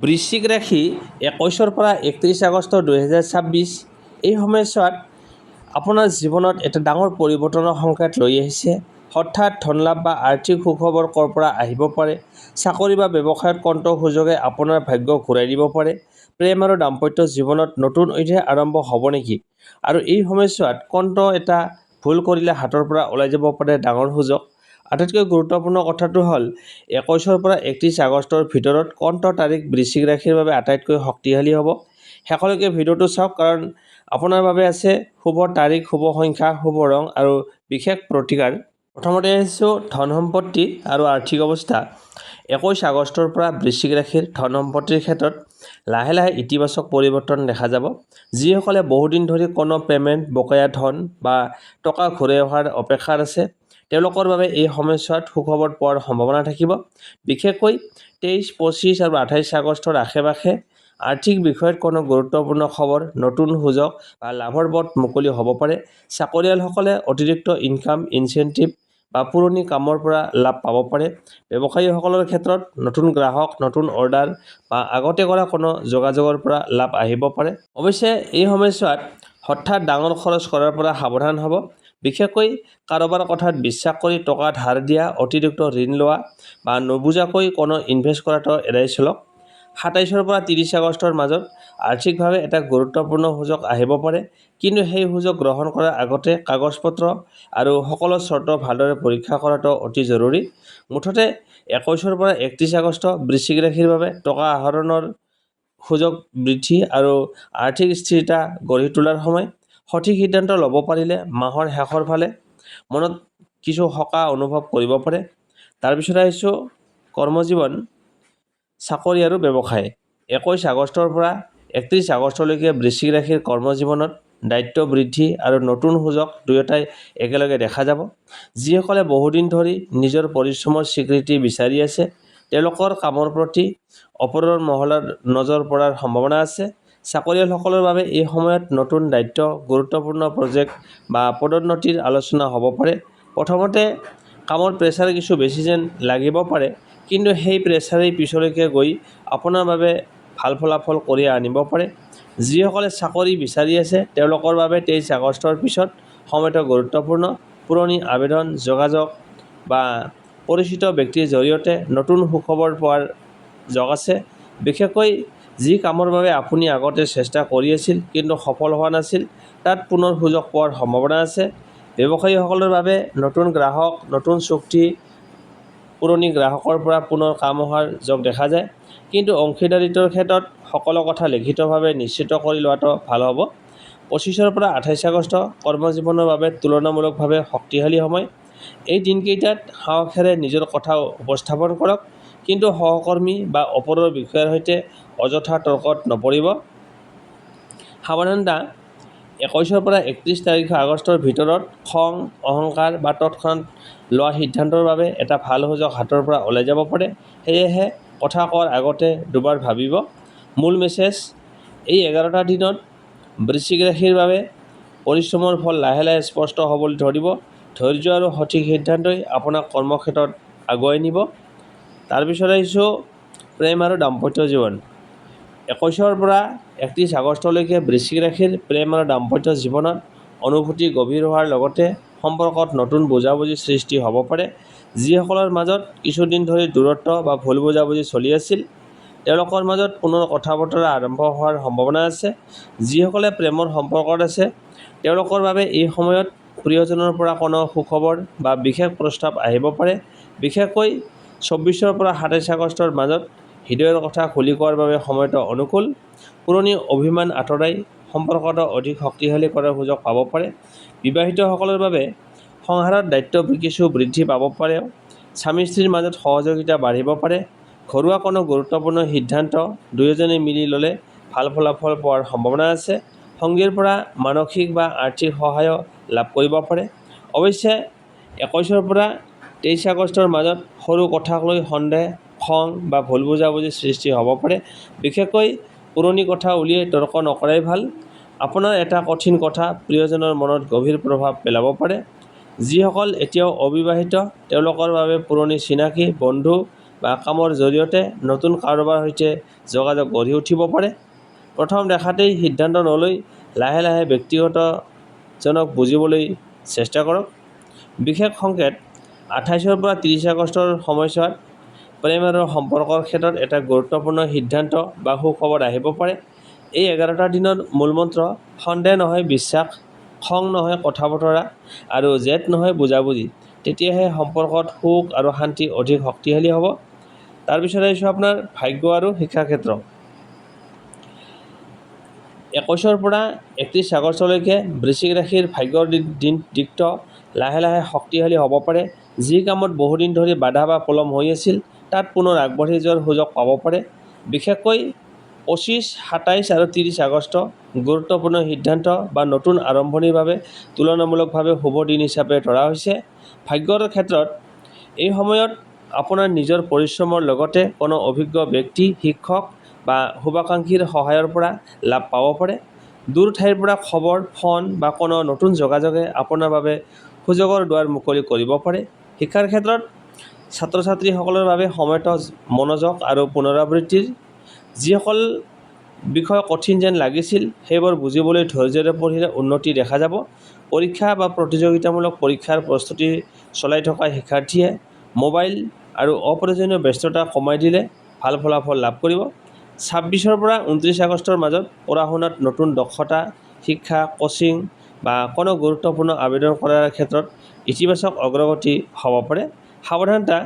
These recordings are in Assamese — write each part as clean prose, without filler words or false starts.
বৃশ্চিক ৰাশি 21 পৰা 31 আগষ্ট 2026 এই সময়ছোৱাত আপোনাৰ জীৱনত এটা ডাঙৰ পৰিৱৰ্তনৰ সংকেত লৈ আহিছে। হঠাৎ ধনলাভ বা আৰ্থিক সুখবৰ ক'ৰ পৰা আহিব পাৰে। চাকৰি বা ব্যৱসায়ত কণ্ঠ সুযোগে আপোনাৰ ভাগ্য ঘূৰাই দিব পাৰে। প্ৰেম আৰু দাম্পত্য জীৱনত নতুন অধ্যায় আৰম্ভ হ'ব নেকি? আৰু এই সময়ছোৱাত কণ্ঠ এটা ভুল কৰিলে হাতৰ পৰা ওলাই যাব পাৰে ডাঙৰ সুযোগ। আটাইতকৈ গুৰুত্বপূৰ্ণ কথাটো হ'ল 21 পৰা 31 আগষ্টৰ ভিতৰত কণ্ঠ তাৰিখ বৃশ্চিক ৰাশিৰ বাবে আটাইতকৈ শক্তিশালী হ'ব। শেষলৈকে ভিডিঅ'টো চাওক, কাৰণ আপোনাৰ বাবে আছে শুভ তাৰিখ, শুভ সংখ্যা, শুভ ৰং আৰু বিশেষ প্ৰতিকাৰ। প্ৰথমতে আহিছোঁ ধন সম্পত্তি আৰু আৰ্থিক অৱস্থা। 21 আগষ্টৰ পৰা বৃশ্চিক ৰাশিৰ ধন সম্পত্তিৰ ক্ষেত্ৰত লাহে লাহে ইতিবাচক পৰিৱৰ্তন দেখা যাব। যিসকলে বহুদিন ধৰি কোনো পে'মেণ্ট, বকেয়া ধন বা টকা ঘূৰাই অহাৰ অপেক্ষাত আছে, তেওঁলোকৰ বাবে এই সময়ছোৱাত সুখবৰ পোৱাৰ সম্ভাৱনা থাকিব। বিশেষকৈ 23, 25 আৰু 28 আগষ্টৰ আশে-পাশে আৰ্থিক বিষয়ত কোনো গুৰুত্বপূৰ্ণ খবৰ, নতুন সুযোগ বা লাভৰ পথ মুকলি হ'ব পাৰে। চাকৰিয়ালসকলে অতিৰিক্ত ইনকাম, ইনচেণ্টিভ বা পুৰণি কামৰ পৰা লাভ পাব পাৰে। ব্যৱসায়ীসকলৰ ক্ষেত্ৰত নতুন গ্ৰাহক, নতুন অৰ্ডাৰ বা আগতে কৰা কোনো যোগাযোগৰ পৰা লাভ আহিব পাৰে। অৱশ্যে এই সময়ছোৱাত হঠাৎ ডাঙৰ খৰচ কৰাৰ পৰা সাৱধান হ'ব। বিশেষকৈ কাৰোবাৰ কথাত বিশ্বাস কৰি টকা ধাৰ দিয়া, অতিৰিক্ত ঋণ লোৱা বা নুবুজাকৈ কোনো ইনভেষ্ট কৰাটো এৰাই চলক। 27 পৰা 30 আগষ্টৰ মাজত আৰ্থিকভাৱে এটা গুৰুত্বপূৰ্ণ সুযোগ আহিব পাৰে, কিন্তু সেই সুযোগ গ্ৰহণ কৰাৰ আগতে কাগজ-পত্ৰ আৰু সকলো চৰ্ত ভালদৰে পৰীক্ষা কৰাটো অতি জৰুৰী। মুঠতে 21 পৰা 31 আগষ্ট বৃশ্চিক ৰাশিৰ বাবে টকা আহৰণৰ সুযোগ বৃদ্ধি আৰু আৰ্থিক স্থিৰতা গঢ়ি তোলাৰ সময়। সঠিক সিদ্ধান্ত ল'ব পাৰিলে মাহৰ শেষৰ ফালে মনত কিছু সকাহ অনুভৱ কৰিব পাৰে। তাৰপিছত আহিছোঁ কৰ্মজীৱন, চাকৰি আৰু ব্যৱসায়। 21 আগষ্টৰ পৰা 31 আগষ্টলৈকে বৃশ্চিক ৰাশিৰ কৰ্মজীৱনত দায়িত্ব বৃদ্ধি আৰু নতুন সুযোগ দুয়োটাই একেলগে দেখা যাব। যিসকলে বহুদিন ধৰি নিজৰ পৰিশ্ৰমৰ স্বীকৃতি বিচাৰি আছে, তেওঁলোকৰ কামৰ প্ৰতি ওপৰৰ মহলাৰ নজৰ পৰাৰ সম্ভাৱনা আছে। চাকৰিয়ালসকলৰ বাবে এই সময়ত নতুন দায়িত্ব, গুৰুত্বপূৰ্ণ প্ৰজেক্ট বা পদোন্নতিৰ আলোচনা হ'ব পাৰে। প্ৰথমতে কামৰ প্ৰেছাৰ কিছু বেছি যেন লাগিব পাৰে, কিন্তু সেই প্ৰেছাৰেই পিছলৈকে গৈ আপোনাৰ বাবে ভাল ফলাফল কঢ়িয়াই আনিব পাৰে। যিসকলে চাকৰি বিচাৰি আছে, তেওঁলোকৰ বাবে 23 আগষ্টৰ পিছত সময়টো গুৰুত্বপূৰ্ণ। পুৰণি আবেদন, যোগাযোগ বা পৰিচিত ব্যক্তিৰ জৰিয়তে নতুন সুখবৰ পোৱাৰ যোগ আছে। বিশেষকৈ যি কামৰ বাবে আপুনি আগতে চেষ্টা কৰি আছিল কিন্তু সফল হোৱা নাছিল, তাত পুনৰ সুযোগ পোৱাৰ সম্ভাৱনা আছে। ব্যৱসায়ীসকলৰ বাবে নতুন গ্ৰাহক, নতুন চুক্তি, পুৰণি গ্ৰাহকৰ পৰা পুনৰ কাম অহাৰ যোগ দেখা যায়। কিন্তু অংশীদাৰিত্বৰ ক্ষেত্ৰত সকলো কথা লিখিতভাৱে নিশ্চিত কৰি লোৱাটো ভাল হ'ব। 25 পৰা 28 আগষ্ট কৰ্মজীৱনৰ বাবে তুলনামূলকভাৱে শক্তিশালী সময়। এই দিনকেইটাত সাহসেৰে নিজৰ কথা উপস্থাপন কৰক, কিন্তু সহকৰ্মী বা ওপৰৰ বিষয়াৰ সৈতে অযথা তৰ্কত নপৰিব। সাৱধানতা: 21 পৰা 31 আগষ্টৰ ভিতৰত খং, অহংকাৰ বা তৎক্ষণাত লোৱা সিদ্ধান্তৰ বাবে এটা ভাল সুযোগ হাতৰ পৰা ওলাই যাব পাৰে। সেয়েহে কথা কোৱাৰ আগতে দুবাৰ ভাবিব। মূল মেছেজ: এই 11টা দিনত বৃশ্চিক ৰাশিৰ বাবে পৰিশ্ৰমৰ ফল লাহে লাহে স্পষ্ট হ'বলৈ ধৰিব। ধৈৰ্য আৰু সঠিক সিদ্ধান্তই আপোনাক কৰ্মক্ষেত্ৰত আগুৱাই নিব। তাৰপিছত আহিছোঁ প্ৰেম আৰু দাম্পত্য জীৱন। 21 পৰা 31 আগষ্টলৈকে বৃশ্চিক ৰাশিৰ প্ৰেম আৰু দাম্পত্য জীৱনত অনুভূতি গভীৰ হোৱাৰ লগতে সম্পৰ্কত নতুন বুজাবুজিৰ সৃষ্টি হ'ব পাৰে। যিসকলৰ মাজত কিছুদিন ধৰি দূৰত্ব বা ভুল বুজাবুজি চলি আছিল, তেওঁলোকৰ মাজত পুনৰ কথা-বতৰা আৰম্ভ হোৱাৰ সম্ভাৱনা আছে। যিসকলে প্ৰেমৰ সম্পৰ্কত আছে, তেওঁলোকৰ বাবে এই সময়ত প্ৰিয়জনৰ পৰা কোনো সুখবৰ বা বিশেষ প্ৰস্তাৱ আহিব পাৰে। বিশেষকৈ 24 পৰা 27 আগষ্টৰ মাজত হৃদয়ৰ কথা খুলি কোৱাৰ বাবে সময়টো অনুকূল। পুৰণি অভিমান আঁতৰাই সম্পৰ্কটো অধিক শক্তিশালী কৰাৰ সুযোগ পাব পাৰে। বিবাহিতসকলৰ বাবে সংসাৰত দায়িত্ব কিছু বৃদ্ধি পাব পাৰে। স্বামী-স্ত্ৰীৰ মাজত সহযোগিতা বাঢ়িব পাৰে। ঘৰুৱা কোনো গুৰুত্বপূৰ্ণ সিদ্ধান্ত দুয়োজনে মিলি ল'লে ভাল ফলাফল পোৱাৰ সম্ভাৱনা আছে। সংগীৰ পৰা মানসিক বা আৰ্থিক সহায়ো লাভ কৰিব পাৰে। অৱশ্যে 21 পৰা 23 আগষ্টৰ মাজত সৰু কথাক লৈ সন্দেহ, খং বা ভুল বুজাবুজিৰ সৃষ্টি হ'ব পাৰে। বিশেষকৈ পুৰণি কথা উলিয়াই তৰ্ক নকৰাই ভাল। আপোনাৰ এটা কঠিন কথা প্ৰিয়জনৰ মনত গভীৰ প্ৰভাৱ পেলাব পাৰে। যিসকল এতিয়াও অবিবাহিত, তেওঁলোকৰ বাবে পুৰণি চিনাকি, বন্ধু বা কামৰ জৰিয়তে নতুন কাৰোবাৰ সৈতে যোগাযোগ গঢ়ি উঠিব পাৰে। প্ৰথম দেখাতেই সিদ্ধান্ত নলৈ লাহে লাহে ব্যক্তিগতজনক বুজিবলৈ চেষ্টা কৰক। বিশেষ সংকেত 28 পৰা 30 আগষ্টৰ সময়ছোৱাত প্ৰেম আৰু সম্পৰ্কৰ ক্ষেত্ৰত এটা গুৰুত্বপূৰ্ণ সিদ্ধান্ত বা সুখবৰ আহিব পাৰে। এই 11টা দিনৰ মূলমন্ত্ৰ সন্দেহ নহয় বিশ্বাস, খং নহয় কথা বতৰা আৰু জেদ নহয় বুজাবুজি। তেতিয়াহে সম্পৰ্কত সুখ আৰু শান্তি অধিক শক্তিশালী হ'ব। তাৰপিছত আহিছোঁ আপোনাৰ ভাগ্য আৰু শিক্ষা ক্ষেত্ৰ। 21 পৰা 31 আগষ্টলৈকে বৃশ্চিক ৰাশিৰ ভাগ্যৰ দিশটো লাহে লাহে শক্তিশালী হ'ব পাৰে। যি কামত বহুদিন ধৰি বাধা বা পলম হৈ আছিল তাত পুনৰ আগবাঢ়ি যোৱাৰ সুযোগ পাব পাৰে। বিশেষকৈ 25, 27 আৰু 30 আগষ্ট গুৰুত্বপূৰ্ণ সিদ্ধান্ত বা নতুন আৰম্ভণিৰ বাবে তুলনামূলকভাৱে শুভ দিন হিচাপে ধৰা হৈছে। ভাগ্যৰ ক্ষেত্ৰত এই সময়ত আপোনাৰ নিজৰ পৰিশ্ৰমৰ লগতে কোনো অভিজ্ঞ ব্যক্তি, শিক্ষক বা শুভাকাংক্ষীৰ সহায়ৰ পৰা লাভ পাব পাৰে। দূৰ ঠাইৰ পৰা খবৰ, ফোন বা কোনো নতুন যোগাযোগে আপোনাৰ বাবে সুযোগৰ দুৱাৰ মুকলি কৰিব পাৰে। শিক্ষাৰ ক্ষেত্ৰত ছাত্ৰ-ছাত্ৰীসকলৰ বাবে সময়টো মনোযোগ আৰু পুনৰাবৃত্তিৰ। যিসকল বিষয় কঠিন যেন লাগিছিল সেইবোৰ বুজিবলৈ ধৈৰ্য্যৰে পঢ়িলে উন্নতি দেখা যাব। পৰীক্ষা বা প্ৰতিযোগিতামূলক পৰীক্ষাৰ প্ৰস্তুতি চলাই থকা শিক্ষাৰ্থীয়ে মোবাইল আৰু অপ্ৰয়োজনীয় ব্যস্ততা কমাই দিলে ভাল ফলাফল লাভ কৰিব। 26 পৰা 29 আগষ্টৰ মাজত পঢ়া-শুনাত নতুন দক্ষতা, শিক্ষা, কোচিং বা কোনো গুৰুত্বপূৰ্ণ আবেদন কৰাৰ ক্ষেত্ৰত ইতিবাচক অগ্ৰগতি হ'ব পাৰে। সাৱধানতা,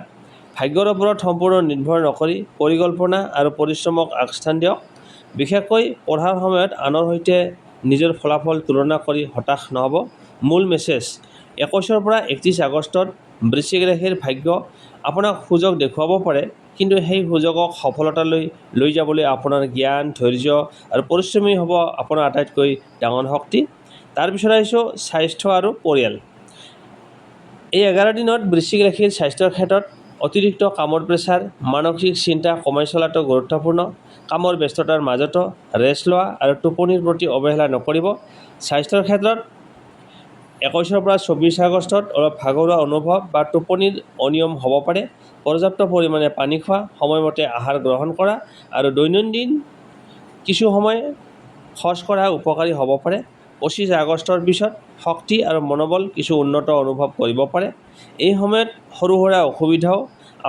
ভাগ্যৰ ওপৰত সম্পূৰ্ণ নিৰ্ভৰ নকৰি পৰিকল্পনা আৰু পৰিশ্ৰমক আগস্থান দিয়ক। বিশেষকৈ পঢ়াৰ সময়ত আনৰ সৈতে নিজৰ ফলাফল তুলনা কৰি হতাশ নহ'ব। মূল মেছেজ: 21 পৰা 31 আগষ্টত বৃশ্চিক ৰাশিৰ ভাগ্য আপোনাক সুযোগ দেখুৱাব পাৰে, কিন্তু সেই সুযোগক সফলতালৈ লৈ যাবলৈ আপোনাৰ জ্ঞান, ধৈৰ্য আৰু পৰিশ্ৰমেই হ'ব আপোনাৰ আটাইতকৈ ডাঙৰ শক্তি। তাৰপিছত আহিছোঁ স্বাস্থ্য আৰু পৰিয়াল। এই 11 দিনত বৃশ্চিক ৰাশিৰ স্বাস্থ্যৰ ক্ষেত্ৰত অতিৰিক্ত কামৰ প্ৰেছাৰ, মানসিক চিন্তা কমাই চলাটো গুৰুত্বপূৰ্ণ। কামৰ ব্যস্ততাৰ মাজতো ৰেষ্ট লোৱা আৰু টোপনিৰ প্ৰতি অৱহেলা নকৰিব। স্বাস্থ্যৰ ক্ষেত্ৰত 21 পৰা 24 আগষ্টত অলপ ভাগৰুৱা অনুভৱ বা টোপনিৰ অনিয়ম হ'ব পাৰে। পৰ্যাপ্ত পৰিমাণে পানী খোৱা, সময়মতে আহাৰ গ্ৰহণ কৰা আৰু দৈনন্দিন কিছু সময় খৰচ কৰা উপকাৰী হ'ব পাৰে। 25 আগষ্টৰ পিছত শক্তি আৰু মনোবল কিছু উন্নত অনুভৱ কৰিব পাৰে। এই সময়ত সৰু সুৰা অসুবিধাও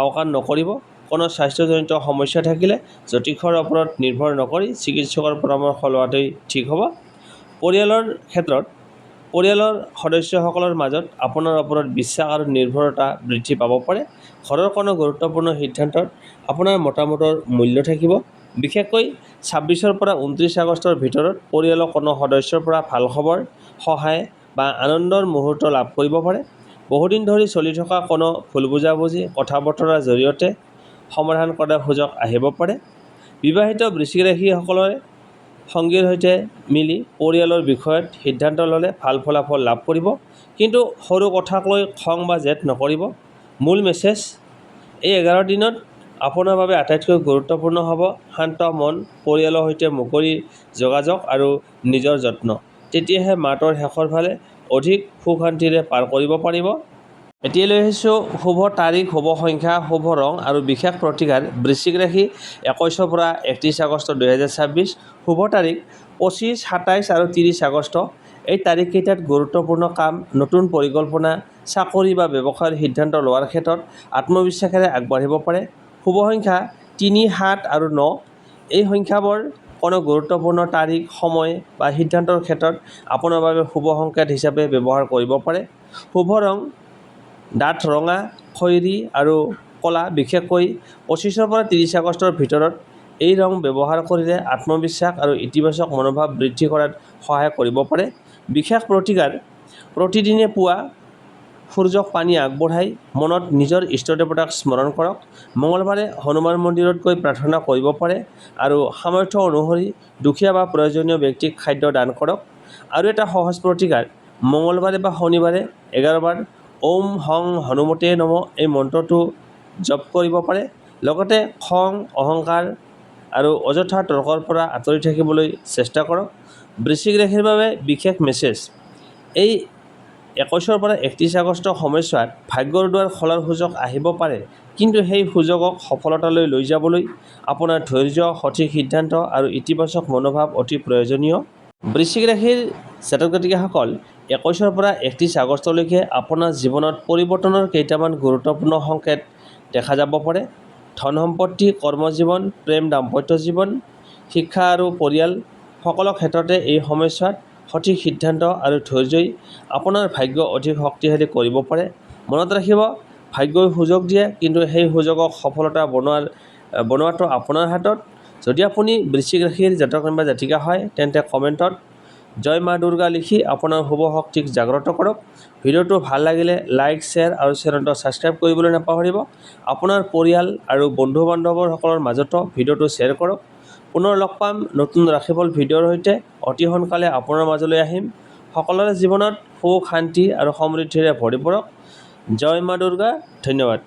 আওকাণ নকৰিব। কোনো স্বাস্থ্যজনিত সমস্যা থাকিলে জ্যোতিষৰ ওপৰত নিৰ্ভৰ নকৰি চিকিৎসকৰ পৰামৰ্শ লোৱাটোৱেই ঠিক হ'ব। পৰিয়ালৰ ক্ষেত্ৰত পৰিয়ালৰ সদস্যসকলৰ মাজত আপোনাৰ ওপৰত বিশ্বাস আৰু নিৰ্ভৰতা বৃদ্ধি পাব পাৰে। ঘৰৰ কোনো গুৰুত্বপূৰ্ণ সিদ্ধান্তত আপোনাৰ মতামতৰ মূল্য থাকিব। বিশেষকৈ 26 পৰা 29 আগষ্টৰ ভিতৰত পৰিয়ালৰ কোনো সদস্যৰ পৰা ভাল খবৰ, সহায় বা আনন্দৰ মুহূৰ্ত লাভ কৰিব পাৰে। বহুদিন ধৰি চলি থকা কোনো ভুল বুজাবুজি কথা-বতৰাৰ জৰিয়তে সমাধান কৰাৰ সুযোগ আহিব পাৰে। বিবাহিত বৃশ্চিক ৰাশিসকলে সঙ্গীৰ সৈতে মিলি পৰিয়ালৰ বিষয়ত সিদ্ধান্ত ল'লে ভাল ফলাফল লাভ কৰিব, কিন্তু সৰু কথাক লৈ খং বা জেদ নকৰিব। মূল মেছেজ: এই 11 দিনত আপোনাৰ বাবে আটাইতকৈ গুৰুত্বপূৰ্ণ হ'ব শান্ত মন, পৰিয়ালৰ সৈতে মুকলি যোগাযোগ আৰু নিজৰ যত্ন। তেতিয়াহে মাহটোৰ শেষৰ ফালে অধিক সুখ-শান্তিৰে পাৰ কৰিব পাৰিব। এতিয়া লৈ আহিছোঁ শুভ তাৰিখ, শুভ সংখ্যা, শুভ ৰং আৰু বিশেষ প্ৰতিকাৰ। বৃশ্চিক ৰাশি 21 পৰা 31 আগষ্ট 2026। শুভ তাৰিখ 25, 27 আৰু 30 আগষ্ট। এই তাৰিখকেইটাত গুৰুত্বপূৰ্ণ কাম, নতুন পৰিকল্পনা, চাকৰি বা ব্যৱসায়ৰ সিদ্ধান্ত লোৱাৰ ক্ষেত্ৰত আত্মবিশ্বাসেৰে আগবাঢ়িব পাৰে। শুভ সংখ্যা 3, 7 আৰু 9। এই সংখ্যাবোৰ কোনো গুৰুত্বপূৰ্ণ তাৰিখ, সময় বা সিদ্ধান্তৰ ক্ষেত্ৰত আপোনাৰ বাবে শুভ সংকেত হিচাপে ব্যৱহাৰ কৰিব পাৰে। শুভ ৰং ডাঠ ৰঙা, খয়েৰী আৰু ক'লা। বিশেষকৈ 25 পৰা 30 আগষ্টৰ ভিতৰত এই ৰং ব্যৱহাৰ কৰিলে আত্মবিশ্বাস আৰু ইতিবাচক মনোভাৱ বৃদ্ধি কৰাত সহায় কৰিব পাৰে। বিশেষ প্ৰতিকাৰ: প্ৰতিদিনে পুৱা সূৰ্যক পানী আগবঢ়াই মনত নিজৰ ইষ্টদেৱতাক স্মৰণ কৰক। মঙলবাৰে হনুমান মন্দিৰত গৈ প্ৰাৰ্থনা কৰিব পাৰে আৰু সামৰ্থ্য অনুসৰি দুখীয়া বা প্ৰয়োজনীয় ব্যক্তিক খাদ্য দান কৰক। আৰু এটা সহজ প্ৰতিকাৰ: মঙলবাৰে বা শনিবাৰে 11 বাৰ ওম হং হনুমতে নম এই মন্ত্ৰটো জপ কৰিব পাৰে। লগতে খং, অহংকাৰ আৰু অযথা তৰ্কৰ পৰা আঁতৰি থাকিবলৈ চেষ্টা কৰক। বৃশ্চিক ৰাশিৰ বাবে বিশেষ মেছেজ: এই 21 পৰা 31 আগষ্টৰ সময়ছোৱাত ভাগ্যৰ দুৱাৰ খোলাৰ সুযোগ আহিব পাৰে, কিন্তু সেই সুযোগক সফলতালৈ লৈ যাবলৈ আপোনাৰ ধৈৰ্য, সঠিক সিদ্ধান্ত আৰু ইতিবাচক মনোভাৱ অতি প্ৰয়োজনীয়। বৃশ্চিক ৰাশিৰ জাতক জাতিকাসকল 21 পৰা 31 আগষ্টলৈকে আপোনাৰ জীৱনত পৰিৱৰ্তনৰ কেইটামান গুৰুত্বপূৰ্ণ সংকেত দেখা যাব পাৰে। ধন সম্পত্তি, কৰ্মজীৱন, প্ৰেম, দাম্পত্য জীৱন, শিক্ষা আৰু পৰিয়াল সকলো ক্ষেত্ৰতে এই সময়ছোৱাত সঠিক সিদ্ধান্ত আৰু ধৈৰ্যই আপোনাৰ ভাগ্য অধিক শক্তিশালী কৰিব পাৰে। মনত ৰাখিব, ভাগ্যই সুযোগ দিয়ে, কিন্তু সেই সুযোগক সফলতা বনোৱাটো আপোনাৰ হাতত। যদি আপুনি বৃশ্চিক ৰাশিৰ জাতক বা জাতিকা হয়, তেন্তে কমেণ্টত জয় মা দুৰ্গা লিখি আপোনাৰ শুভ শক্তিক জাগ্ৰত কৰক। ভিডিঅ'টো ভাল লাগিলে লাইক, শ্বেয়াৰ আৰু চেনেলটো ছাবস্ক্ৰাইব কৰিবলৈ নাপাহৰিব। আপোনাৰ পৰিয়াল আৰু বন্ধু-বান্ধৱসকলৰ মাজতো ভিডিঅ'টো শ্বেয়াৰ কৰক। পুনৰ লগ পাম নতুন ৰাশিফল ভিডিঅ'ৰ সৈতে। অতি সোনকালে আপোনাৰ মাজলৈ আহিম। সকলোৰে জীৱনত সুখ, শান্তি আৰু সমৃদ্ধিৰে ভৰি পৰক। জয় মা দুৰ্গা। ধন্যবাদ।